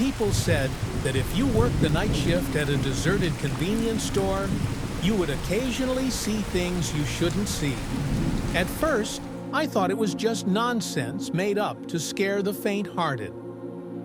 people said that if you worked the night shift at a deserted convenience store, you would occasionally see things you shouldn't see. At first, I thought it was just nonsense made up to scare the faint-hearted.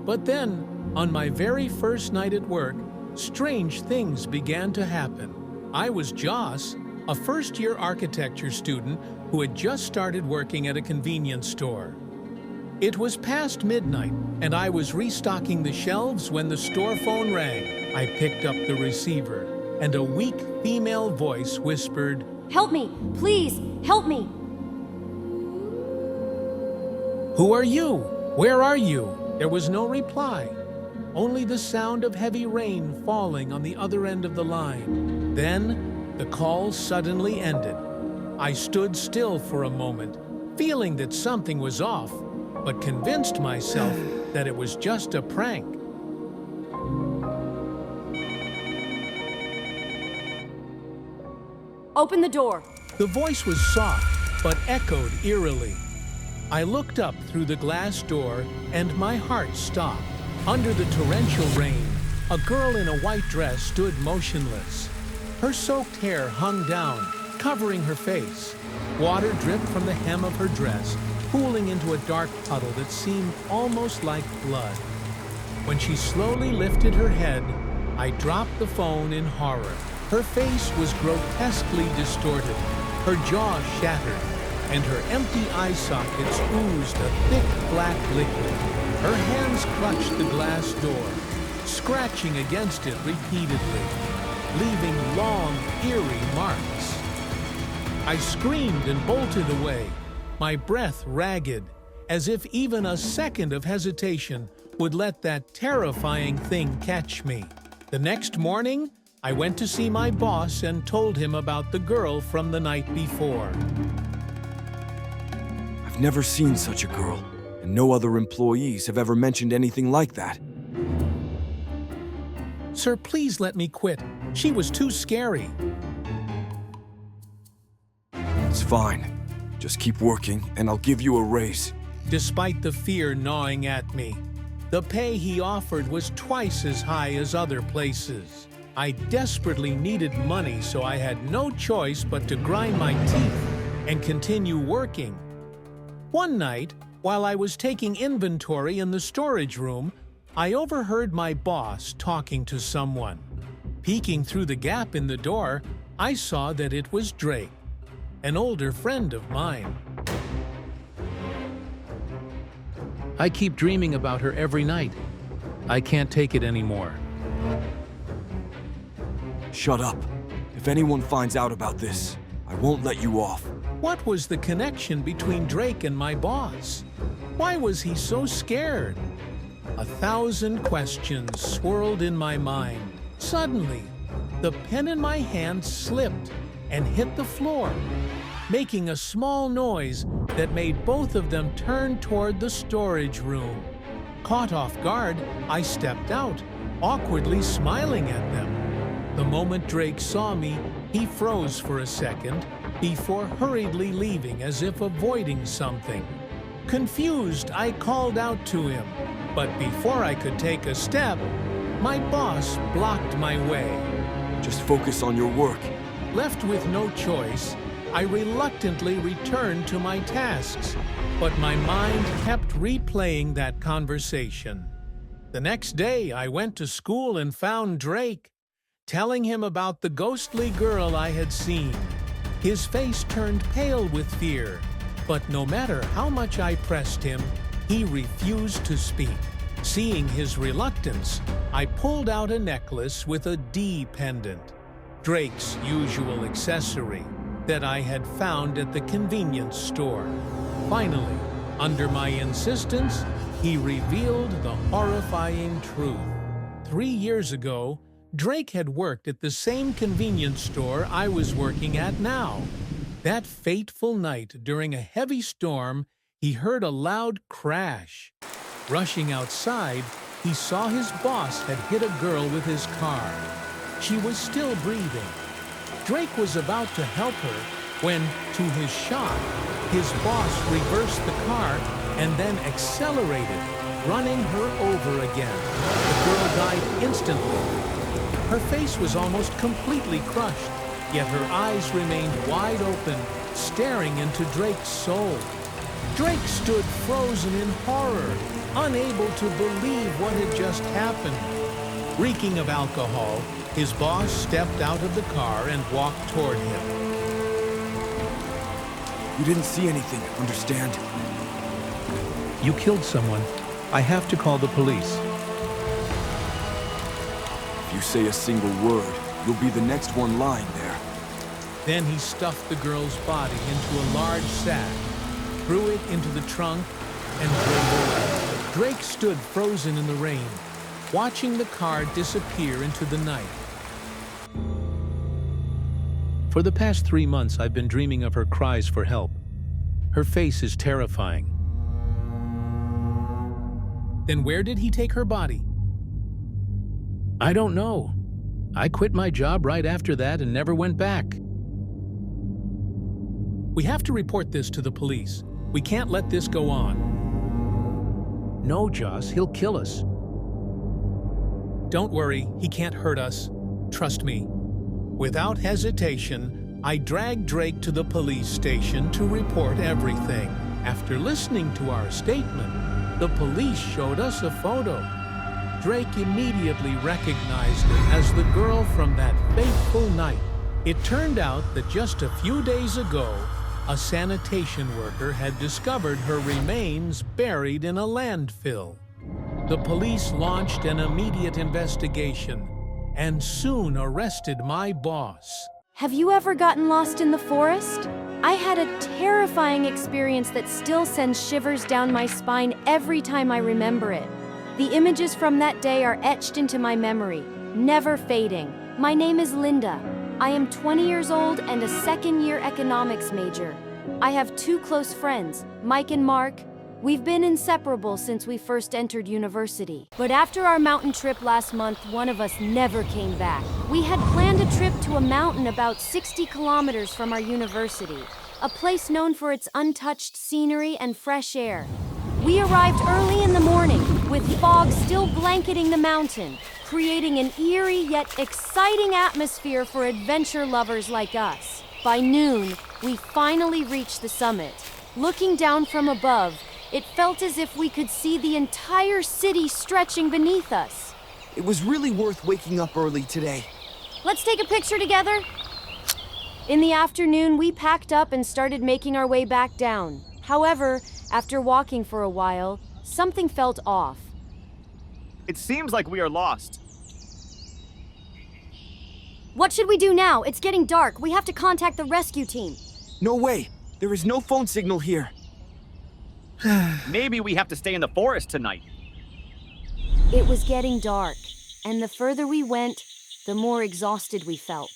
But then, on my very first night at work, strange things began to happen. I was Joss, a first-year architecture student who had just started working at a convenience store. It was past midnight, and I was restocking the shelves when the store phone rang. I picked up the receiver, and a weak female voice whispered, "Help me! Please, help me!" "Who are you? Where are you?" There was no reply, only the sound of heavy rain falling on the other end of the line. Then, the call suddenly ended. I stood still for a moment, feeling that something was off, but convinced myself that it was just a prank. Open the door. The voice was soft, but echoed eerily. I looked up through the glass door, and my heart stopped. Under the torrential rain, a girl in a white dress stood motionless. Her soaked hair hung down, covering her face. Water dripped from the hem of her dress, pooling into a dark puddle that seemed almost like blood. When she slowly lifted her head, I dropped the phone in horror. Her face was grotesquely distorted, her jaw shattered, and her empty eye sockets oozed a thick black liquid. Her hands clutched the glass door, scratching against it repeatedly, leaving long, eerie marks. I screamed and bolted away, my breath ragged, as if even a second of hesitation would let that terrifying thing catch me. The next morning, I went to see my boss and told him about the girl from the night before. I've never seen such a girl, and no other employees have ever mentioned anything like that. "Sir, please let me quit. She was too scary." It's fine. Just keep working, and I'll give you a raise. Despite the fear gnawing at me, the pay he offered was twice as high as other places. I desperately needed money, so I had no choice but to grind my teeth and continue working. One night, while I was taking inventory in the storage room, I overheard my boss talking to someone. Peeking through the gap in the door, I saw that it was Drake, an older friend of mine. "I keep dreaming about her every night. I can't take it anymore." Shut up. If anyone finds out about this, I won't let you off. What was the connection between Drake and my boss? Why was he so scared? 1,000 questions swirled in my mind. Suddenly, the pen in my hand slipped and hit the floor, making a small noise that made both of them turn toward the storage room. Caught off guard, I stepped out, awkwardly smiling at them. The moment Drake saw me, he froze for a second before hurriedly leaving as if avoiding something. Confused, I called out to him, but before I could take a step, my boss blocked my way. Just focus on your work. Left with no choice, I reluctantly returned to my tasks, but my mind kept replaying that conversation. The next day, I went to school and found Drake, telling him about the ghostly girl I had seen. His face turned pale with fear, but no matter how much I pressed him, he refused to speak. Seeing his reluctance, I pulled out a necklace with a D pendant, Drake's usual accessory, that I had found at the convenience store. Finally, under my insistence, he revealed the horrifying truth. 3 years ago, Drake had worked at the same convenience store I was working at now. That fateful night during a heavy storm, he heard a loud crash. Rushing outside, he saw his boss had hit a girl with his car. She was still breathing. Drake was about to help her when, to his shock, his boss reversed the car and then accelerated, running her over again. The died instantly. Her face was almost completely crushed, yet her eyes remained wide open, staring into Drake's soul. Drake stood frozen in horror, unable to believe what had just happened. Reeking of alcohol, his boss stepped out of the car and walked toward him. You didn't see anything, understand? You killed someone. I have to call the police. If you say a single word, you'll be the next one lying there. Then he stuffed the girl's body into a large sack, threw it into the trunk, and drove away. Drake stood frozen in the rain, watching the car disappear into the night. For the past 3 months, I've been dreaming of her cries for help. Her face is terrifying. Then where did he take her body? I don't know. I quit my job right after that and never went back. We have to report this to the police. We can't let this go on. No, Joss, he'll kill us. Don't worry, he can't hurt us. Trust me. Without hesitation, I dragged Drake to the police station to report everything. After listening to our statement, the police showed us a photo. Drake immediately recognized it as the girl from that fateful night. It turned out that just a few days ago, a sanitation worker had discovered her remains buried in a landfill. The police launched an immediate investigation and soon arrested my boss. Have you ever gotten lost in the forest? I had a terrifying experience that still sends shivers down my spine every time I remember it. The images from that day are etched into my memory, never fading. My name is Linda. I am 20 years old and a second-year economics major. I have 2 close friends, Mike and Mark. We've been inseparable since we first entered university. But after our mountain trip last month, one of us never came back. We had planned a trip to a mountain about 60 kilometers from our university, a place known for its untouched scenery and fresh air. We arrived early in the morning, with fog still blanketing the mountain, creating an eerie yet exciting atmosphere for adventure lovers like us. By noon, we finally reached the summit. Looking down from above, it felt as if we could see the entire city stretching beneath us. It was really worth waking up early today. Let's take a picture together. In the afternoon, we packed up and started making our way back down. However, after walking for a while, something felt off. It seems like we are lost. What should we do now? It's getting dark. We have to contact the rescue team. No way! There is no phone signal here. Maybe we have to stay in the forest tonight. It was getting dark, and the further we went, the more exhausted we felt.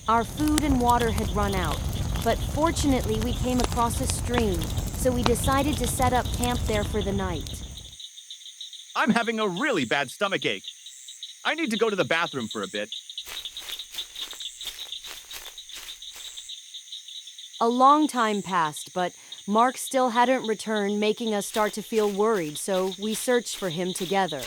Our food and water had run out, but fortunately we came across a stream, so we decided to set up camp there for the night. I'm having a really bad stomach ache. I need to go to the bathroom for a bit. A long time passed, but Mark still hadn't returned, making us start to feel worried, so we searched for him together.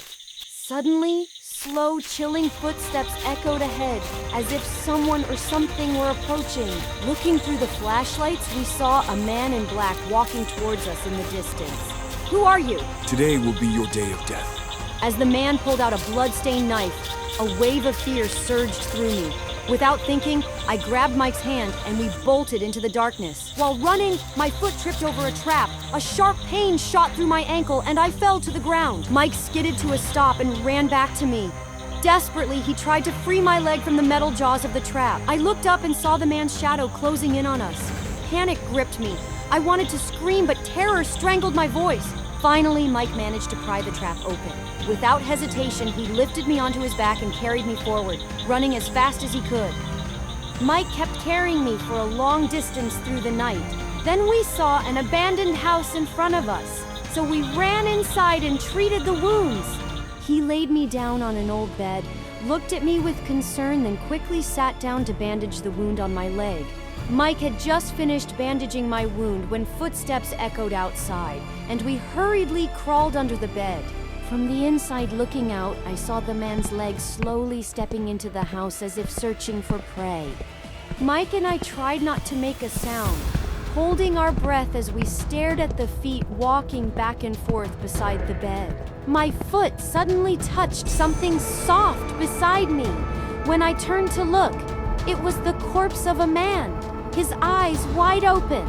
Suddenly, slow, chilling footsteps echoed ahead, as if someone or something were approaching. Looking through the flashlights, we saw a man in black walking towards us in the distance. Who are you? Today will be your day of death. As the man pulled out a blood-stained knife, a wave of fear surged through me. Without thinking, I grabbed Mike's hand and we bolted into the darkness. While running, my foot tripped over a trap. A sharp pain shot through my ankle and I fell to the ground. Mike skidded to a stop and ran back to me. Desperately, he tried to free my leg from the metal jaws of the trap. I looked up and saw the man's shadow closing in on us. Panic gripped me. I wanted to scream, but terror strangled my voice. Finally, Mike managed to pry the trap open. Without hesitation, he lifted me onto his back and carried me forward, running as fast as he could. Mike kept carrying me for a long distance through the night. Then we saw an abandoned house in front of us, so we ran inside and treated the wounds. He laid me down on an old bed, looked at me with concern, then quickly sat down to bandage the wound on my leg. Mike had just finished bandaging my wound when footsteps echoed outside, and we hurriedly crawled under the bed. From the inside looking out, I saw the man's legs slowly stepping into the house as if searching for prey. Mike and I tried not to make a sound, holding our breath as we stared at the feet walking back and forth beside the bed. My foot suddenly touched something soft beside me. When I turned to look, it was the corpse of a man, his eyes wide open.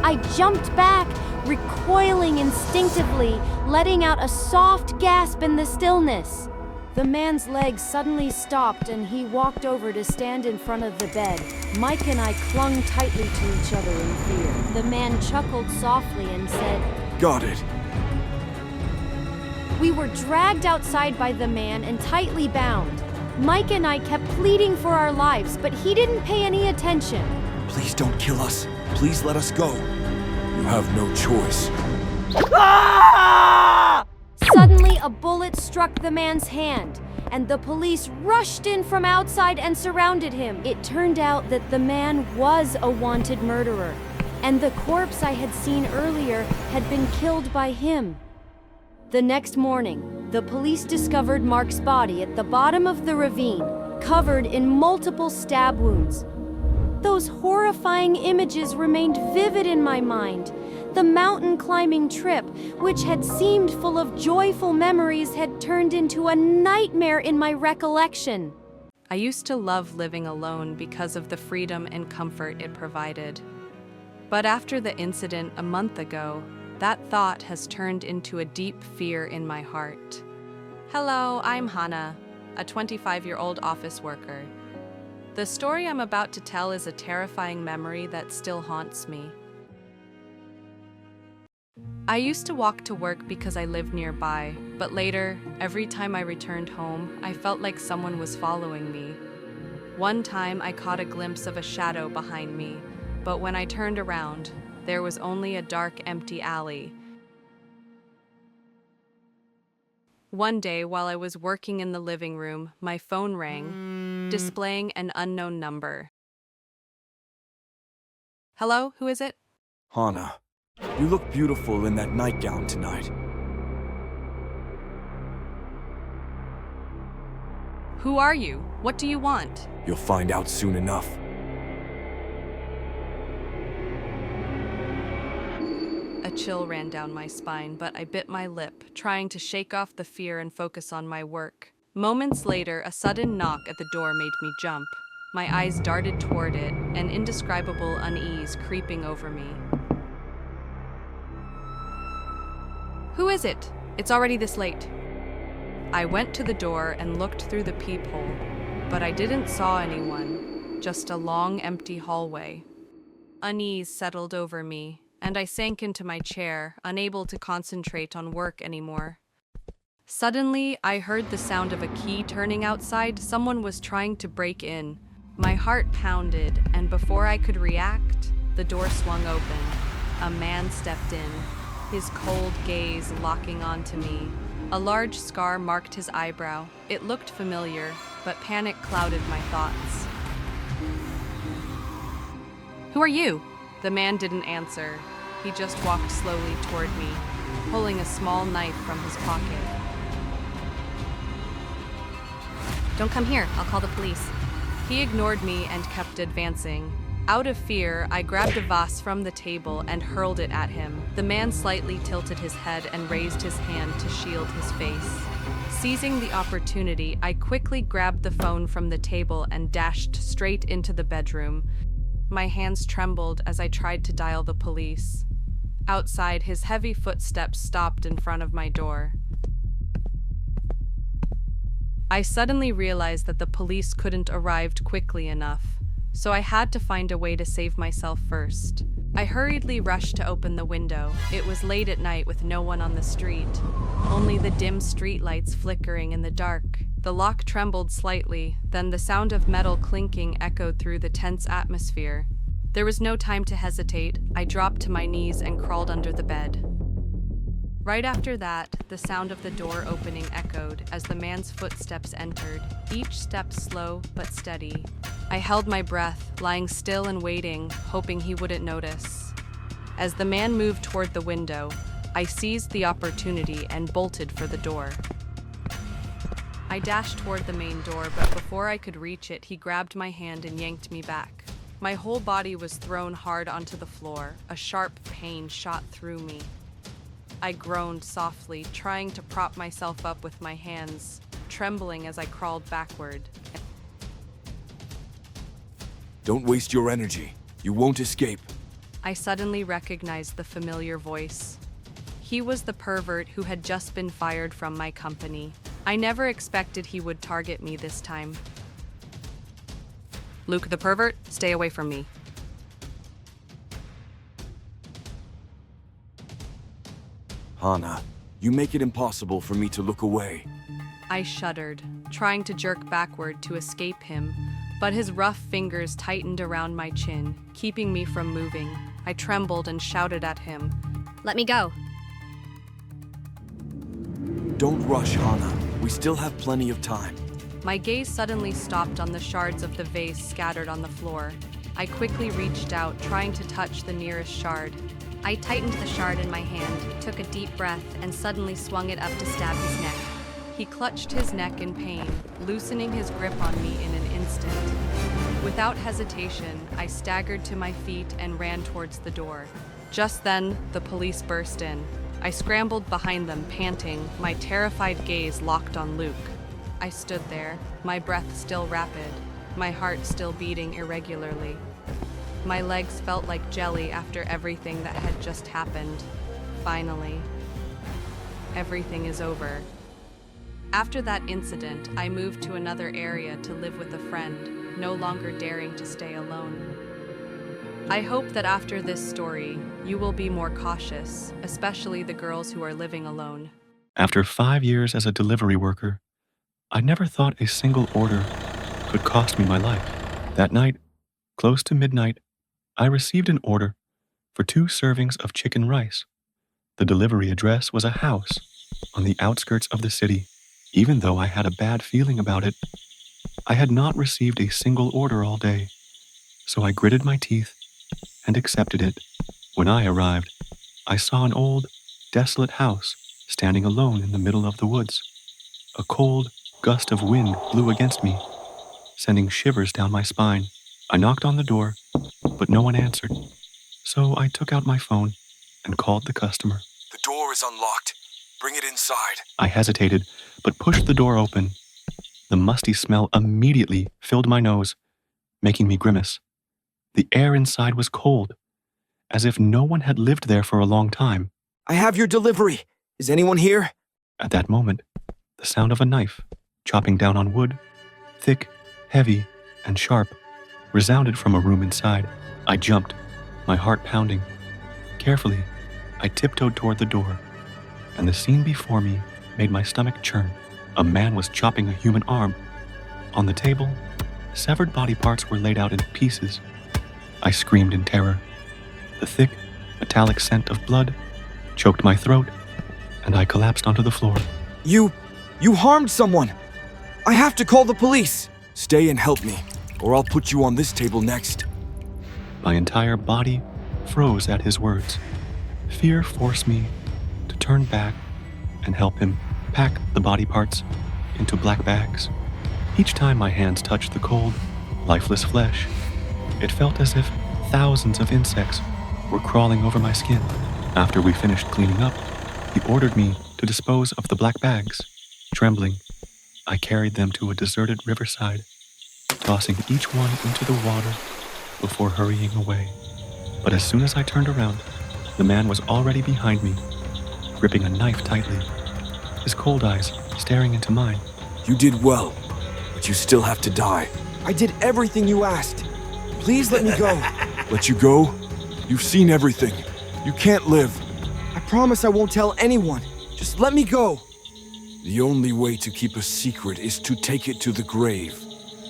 I jumped back, recoiling instinctively, letting out a soft gasp in the stillness. The man's legs suddenly stopped and he walked over to stand in front of the bed. Mike and I clung tightly to each other in fear. The man chuckled softly and said, Got it. We were dragged outside by the man and tightly bound. Mike and I kept pleading for our lives, but he didn't pay any attention. Please don't kill us. Please let us go. You have no choice. Suddenly, a bullet struck the man's hand, and the police rushed in from outside and surrounded him. It turned out that the man was a wanted murderer, and the corpse I had seen earlier had been killed by him. The next morning, the police discovered Mark's body at the bottom of the ravine, covered in multiple stab wounds. Those horrifying images remained vivid in my mind. The mountain climbing trip, which had seemed full of joyful memories, had turned into a nightmare in my recollection. I used to love living alone because of the freedom and comfort it provided. But after the incident a month ago, that thought has turned into a deep fear in my heart. Hello, I'm Hannah, a 25-year-old office worker. The story I'm about to tell is a terrifying memory that still haunts me. I used to walk to work because I lived nearby, but later, every time I returned home, I felt like someone was following me. One time, I caught a glimpse of a shadow behind me, but when I turned around, there was only a dark, empty alley. One day, while I was working in the living room, my phone rang, displaying an unknown number. Hello, who is it? Hannah, you look beautiful in that nightgown tonight. Who are you? What do you want? You'll find out soon enough. A chill ran down my spine, but I bit my lip, trying to shake off the fear and focus on my work. Moments later, a sudden knock at the door made me jump. My eyes darted toward it, an indescribable unease creeping over me. Who is it? It's already this late. I went to the door and looked through the peephole, but I didn't saw anyone, just a long, empty hallway. Unease settled over me, and I sank into my chair, unable to concentrate on work anymore. Suddenly, I heard the sound of a key turning outside. Someone was trying to break in. My heart pounded, and before I could react, the door swung open. A man stepped in, his cold gaze locking onto me. A large scar marked his eyebrow. It looked familiar, but panic clouded my thoughts. Who are you? The man didn't answer. He just walked slowly toward me, pulling a small knife from his pocket. Don't come here, I'll call the police. He ignored me and kept advancing. Out of fear, I grabbed a vase from the table and hurled it at him. The man slightly tilted his head and raised his hand to shield his face. Seizing the opportunity, I quickly grabbed the phone from the table and dashed straight into the bedroom. My hands trembled as I tried to dial the police. Outside, his heavy footsteps stopped in front of my door. I suddenly realized that the police couldn't arrive quickly enough, so I had to find a way to save myself first. I hurriedly rushed to open the window. It was late at night with no one on the street, only the dim streetlights flickering in the dark. The lock trembled slightly, then the sound of metal clinking echoed through the tense atmosphere. There was no time to hesitate. I dropped to my knees and crawled under the bed. Right after that, the sound of the door opening echoed as the man's footsteps entered, each step slow but steady. I held my breath, lying still and waiting, hoping he wouldn't notice. As the man moved toward the window, I seized the opportunity and bolted for the door. I dashed toward the main door, but before I could reach it, he grabbed my hand and yanked me back. My whole body was thrown hard onto the floor. A sharp pain shot through me. I groaned softly, trying to prop myself up with my hands, trembling as I crawled backward. Don't waste your energy. You won't escape. I suddenly recognized the familiar voice. He was the pervert who had just been fired from my company. I never expected he would target me this time. Luke the pervert, stay away from me. Hannah, you make it impossible for me to look away. I shuddered, trying to jerk backward to escape him, but his rough fingers tightened around my chin, keeping me from moving. I trembled and shouted at him, Let me go. Don't rush, Hannah. We still have plenty of time. My gaze suddenly stopped on the shards of the vase scattered on the floor. I quickly reached out, trying to touch the nearest shard. I tightened the shard in my hand, took a deep breath, and suddenly swung it up to stab his neck. He clutched his neck in pain, loosening his grip on me in an instant. Without hesitation, I staggered to my feet and ran towards the door. Just then, the police burst in. I scrambled behind them, panting, my terrified gaze locked on Luke. I stood there, my breath still rapid, my heart still beating irregularly. My legs felt like jelly after everything that had just happened. Finally, everything is over. After that incident, I moved to another area to live with a friend, no longer daring to stay alone. I hope that after this story, you will be more cautious, especially the girls who are living alone. After 5 years as a delivery worker, I never thought a single order could cost me my life. That night, close to midnight, I received an order for 2 servings of chicken rice. The delivery address was a house on the outskirts of the city. Even though I had a bad feeling about it, I had not received a single order all day, so I gritted my teeth and accepted it. When I arrived, I saw an old, desolate house standing alone in the middle of the woods. A cold gust of wind blew against me, sending shivers down my spine. I knocked on the door, but no one answered, so I took out my phone and called the customer. The door is unlocked. Bring it inside. I hesitated, but pushed the door open. The musty smell immediately filled my nose, making me grimace. The air inside was cold, as if no one had lived there for a long time. I have your delivery. Is anyone here? At that moment, the sound of a knife, chopping down on wood, thick, heavy, and sharp, resounded from a room inside. I jumped, my heart pounding. Carefully, I tiptoed toward the door, and the scene before me made my stomach churn. A man was chopping a human arm. On the table, severed body parts were laid out in pieces. I screamed in terror. The thick, metallic scent of blood choked my throat, and I collapsed onto the floor. You harmed someone. I have to call the police. Stay and help me, or I'll put you on this table next. My entire body froze at his words. Fear forced me to turn back and help him pack the body parts into black bags. Each time my hands touched the cold, lifeless flesh, it felt as if thousands of insects were crawling over my skin. After we finished cleaning up, he ordered me to dispose of the black bags. Trembling, I carried them to a deserted riverside, tossing each one into the water before hurrying away. But as soon as I turned around, the man was already behind me, gripping a knife tightly, his cold eyes staring into mine. You did well, but you still have to die. I did everything you asked. Please let me go. Let you go? You've seen everything. You can't live. I promise I won't tell anyone. Just let me go. The only way to keep a secret is to take it to the grave.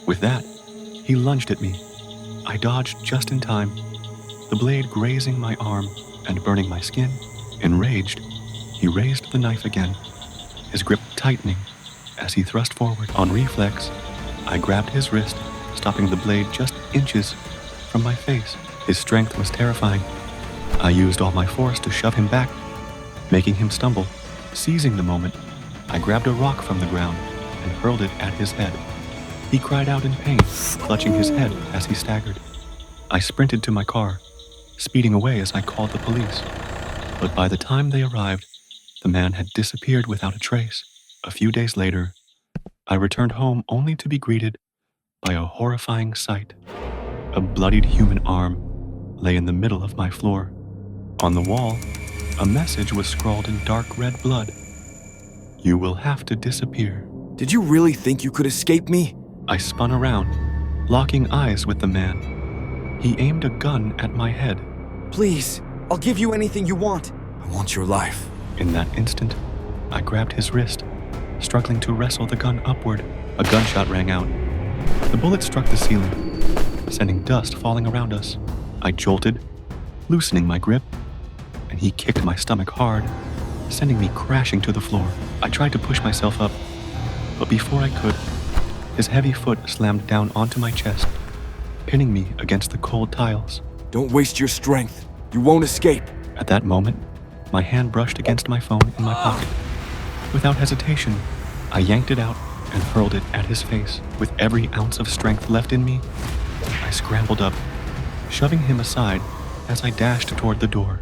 With that, he lunged at me. I dodged just in time, the blade grazing my arm and burning my skin. Enraged, he raised the knife again, his grip tightening as he thrust forward. On reflex, I grabbed his wrist, stopping the blade just inches from my face. His strength was terrifying. I used all my force to shove him back, making him stumble. Seizing the moment, I grabbed a rock from the ground and hurled it at his head. He cried out in pain, clutching his head as he staggered. I sprinted to my car, speeding away as I called the police. But by the time they arrived, the man had disappeared without a trace. A few days later, I returned home only to be greeted by a horrifying sight. A bloodied human arm lay in the middle of my floor. On the wall, a message was scrawled in dark red blood. "You will have to disappear." Did you really think you could escape me? I spun around, locking eyes with the man. He aimed a gun at my head. Please, I'll give you anything you want. I want your life. In that instant, I grabbed his wrist, struggling to wrestle the gun upward. A gunshot rang out. The bullet struck the ceiling, sending dust falling around us. I jolted, loosening my grip, and he kicked my stomach hard, sending me crashing to the floor. I tried to push myself up, but before I could, his heavy foot slammed down onto my chest, pinning me against the cold tiles. Don't waste your strength. You won't escape. At that moment, my hand brushed against my phone in my pocket. Without hesitation, I yanked it out and hurled it at his face. With every ounce of strength left in me, I scrambled up, shoving him aside as I dashed toward the door.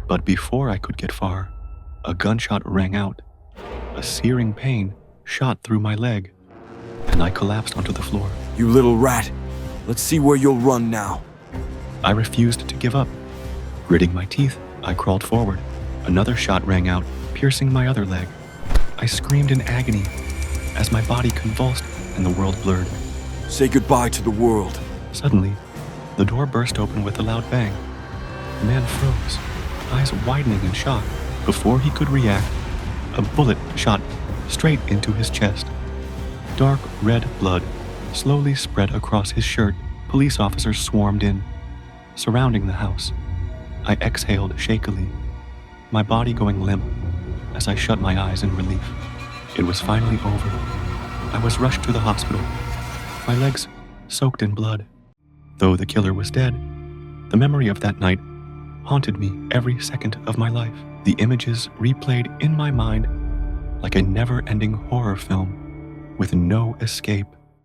But before I could get far, a gunshot rang out. A searing pain shot through my leg, and I collapsed onto the floor. You little rat. Let's see where you'll run now. I refused to give up. Gritting my teeth, I crawled forward. Another shot rang out, piercing my other leg. I screamed in agony as my body convulsed and the world blurred. Say goodbye to the world. Suddenly, the door burst open with a loud bang. The man froze, eyes widening in shock. Before he could react, a bullet shot straight into his chest. Dark red blood slowly spread across his shirt. Police officers swarmed in, surrounding the house. I exhaled shakily, my body going limp as I shut my eyes in relief. It was finally over. I was rushed to the hospital, my legs soaked in blood. Though the killer was dead, the memory of that night haunted me every second of my life. The images replayed in my mind like a never-ending horror film with no escape.